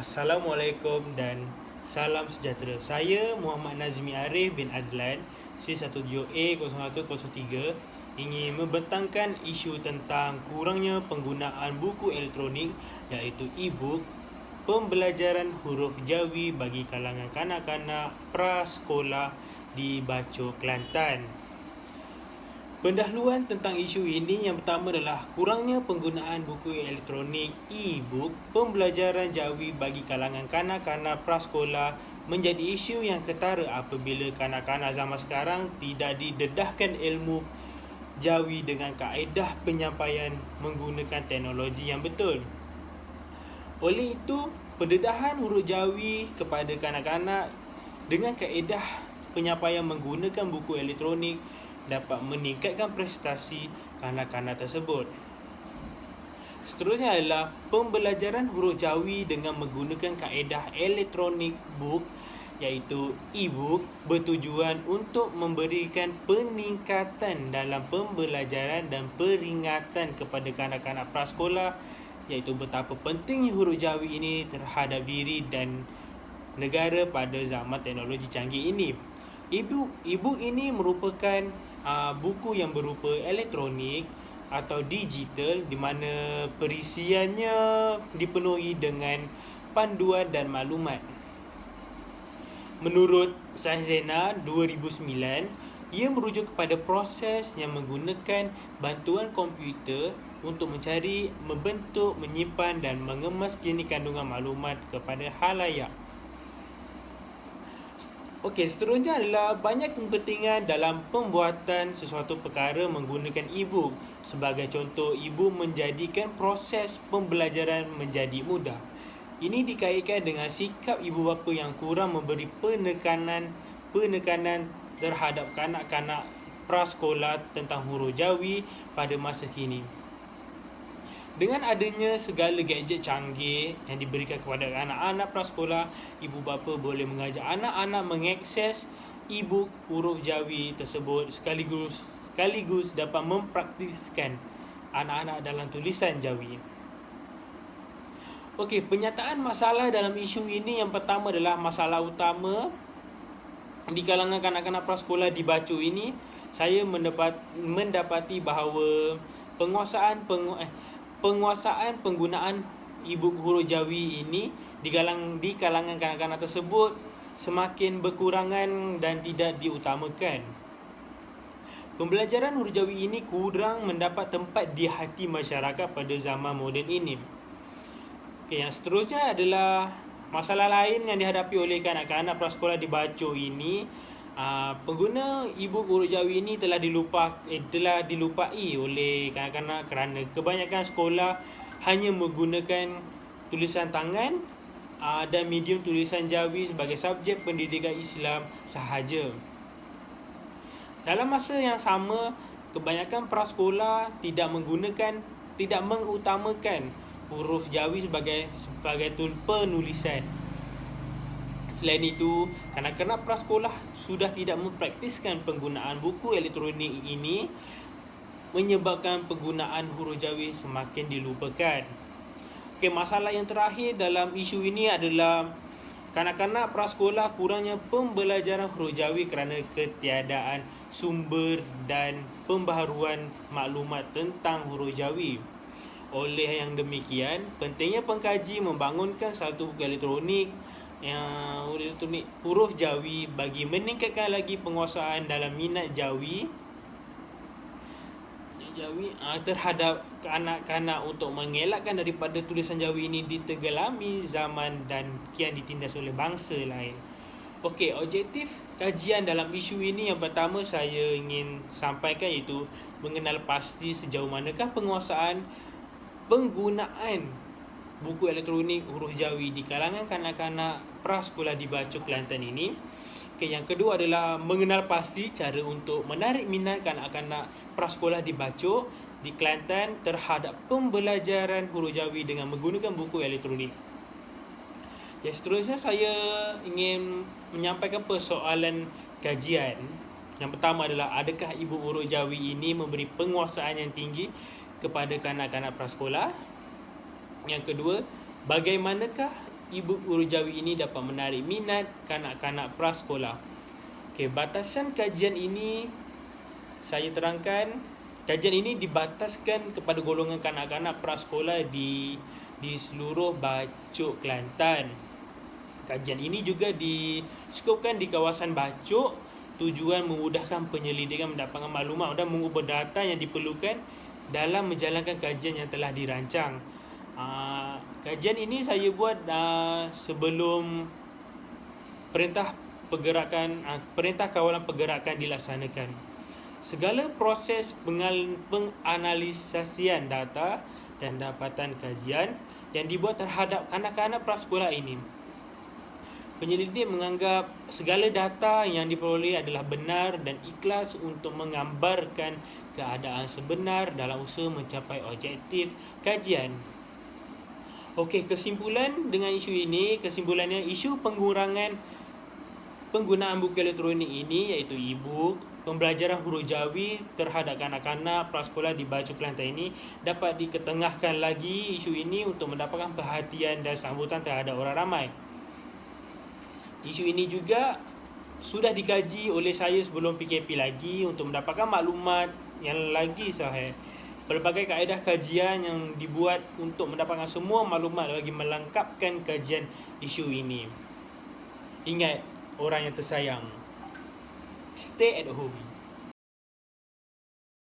Assalamualaikum dan salam sejahtera. Saya Muhammad Nazmi Arif bin Azlan, C17A0103 ingin membentangkan isu tentang kurangnya penggunaan buku elektronik iaitu e-book, pembelajaran huruf Jawi bagi kalangan kanak-kanak prasekolah di Bacok, Kelantan. Pendahuluan tentang isu ini yang pertama adalah kurangnya penggunaan buku elektronik e-book pembelajaran Jawi bagi kalangan kanak-kanak prasekolah menjadi isu yang ketara apabila kanak-kanak zaman sekarang tidak didedahkan ilmu Jawi dengan kaedah penyampaian menggunakan teknologi yang betul. Oleh itu, pendedahan huruf Jawi kepada kanak-kanak dengan kaedah penyampaian menggunakan buku elektronik dapat meningkatkan prestasi kanak-kanak tersebut. Seterusnya adalah pembelajaran huruf Jawi dengan menggunakan kaedah elektronik book iaitu e-book bertujuan untuk memberikan peningkatan dalam pembelajaran dan peringatan kepada kanak-kanak prasekolah iaitu betapa pentingnya huruf Jawi ini terhadap diri dan negara pada zaman teknologi canggih ini. E-book ini merupakan buku yang berupa elektronik atau digital di mana perisiannya dipenuhi dengan panduan dan maklumat. Menurut Sarjana 2009, ia merujuk kepada proses yang menggunakan bantuan komputer untuk mencari, membentuk, menyimpan dan mengemas kini kandungan maklumat kepada khalayak. Okey, seterusnya adalah banyak kepentingan dalam pembuatan sesuatu perkara menggunakan e-book. Sebagai contoh, e-book menjadikan proses pembelajaran menjadi mudah. Ini dikaitkan dengan sikap ibu bapa yang kurang memberi penekanan terhadap kanak-kanak prasekolah tentang huruf Jawi pada masa kini. Dengan adanya segala gadget canggih yang diberikan kepada anak-anak prasekolah, ibu bapa boleh mengajak anak-anak mengakses e-book huruf Jawi tersebut sekaligus dapat mempraktiskan anak-anak dalam tulisan Jawi. Okey, penyataan masalah dalam isu ini yang pertama adalah masalah utama di kalangan kanak-kanak prasekolah di Bacok ini. Saya mendapati bahawa penguasaan penggunaan e-book huruf Jawi ini di kalangan kanak-kanak tersebut semakin berkurangan dan tidak diutamakan. Pembelajaran huruf Jawi ini kurang mendapat tempat di hati masyarakat pada zaman moden ini. Okay, yang seterusnya adalah masalah lain yang dihadapi oleh kanak-kanak prasekolah di Bacok ini. Pengguna e-book huruf Jawi ini telah dilupai oleh kanak-kanak kerana kebanyakan sekolah hanya menggunakan tulisan tangan dan medium tulisan Jawi sebagai subjek pendidikan Islam sahaja. Dalam masa yang sama, kebanyakan prasekolah tidak mengutamakan huruf Jawi sebagai penulisan. Selain itu, kanak-kanak prasekolah sudah tidak mempraktiskan penggunaan buku elektronik ini menyebabkan penggunaan huruf Jawi semakin dilupakan. Okey, masalah yang terakhir dalam isu ini adalah kanak-kanak prasekolah kurangnya pembelajaran huruf Jawi kerana ketiadaan sumber dan pembaharuan maklumat tentang huruf Jawi. Oleh yang demikian, pentingnya pengkaji membangunkan satu buku elektronik huruf Jawi bagi meningkatkan lagi penguasaan dalam minat Jawi terhadap kanak-kanak untuk mengelakkan daripada tulisan Jawi ini ditergelami zaman dan kian ditindas oleh bangsa lain. Okey, objektif kajian dalam isu ini yang pertama saya ingin sampaikan iaitu mengenal pasti sejauh manakah penguasaan penggunaan buku elektronik huruf Jawi di kalangan kanak-kanak prasekolah di Bacok, Kelantan ini. Okay, yang kedua adalah mengenal pasti cara untuk menarik minat kanak-kanak prasekolah di Bacok di Kelantan terhadap pembelajaran huruf Jawi dengan menggunakan buku elektronik. Yang seterusnya saya ingin menyampaikan persoalan kajian. Yang pertama adalah adakah e-book huruf Jawi ini memberi penguasaan yang tinggi kepada kanak-kanak prasekolah? Yang kedua, bagaimanakah e-book Urujawi ini dapat menarik minat kanak-kanak prasekolah. Okey, batasan kajian ini saya terangkan. Kajian ini dibataskan kepada golongan kanak-kanak prasekolah di seluruh Bacok, Kelantan. Kajian ini juga diskopkan di kawasan Bacok, tujuan memudahkan penyelidikan mendapatkan maklumat dan mengubah data yang diperlukan dalam menjalankan kajian yang telah dirancang. Kajian ini saya buat sebelum perintah kawalan pergerakan dilaksanakan. Segala proses penganalisasian data dan dapatan kajian yang dibuat terhadap kanak-kanak prasekolah ini, penyelidik menganggap segala data yang diperoleh adalah benar dan ikhlas untuk menggambarkan keadaan sebenar dalam usaha mencapai objektif kajian. Okey, kesimpulan dengan isu ini, kesimpulannya isu pengurangan penggunaan buku elektronik ini iaitu e-book, pembelajaran huruf Jawi terhadap kanak-kanak prasekolah di Bacok, Kelantan ini dapat diketengahkan lagi isu ini untuk mendapatkan perhatian dan sambutan terhadap orang ramai. Isu ini juga sudah dikaji oleh saya sebelum PKP lagi untuk mendapatkan maklumat yang lagi sahih. Pelbagai kaedah kajian yang dibuat untuk mendapatkan semua maklumat bagi melengkapkan kajian isu ini. Ingat, orang yang tersayang, stay at home.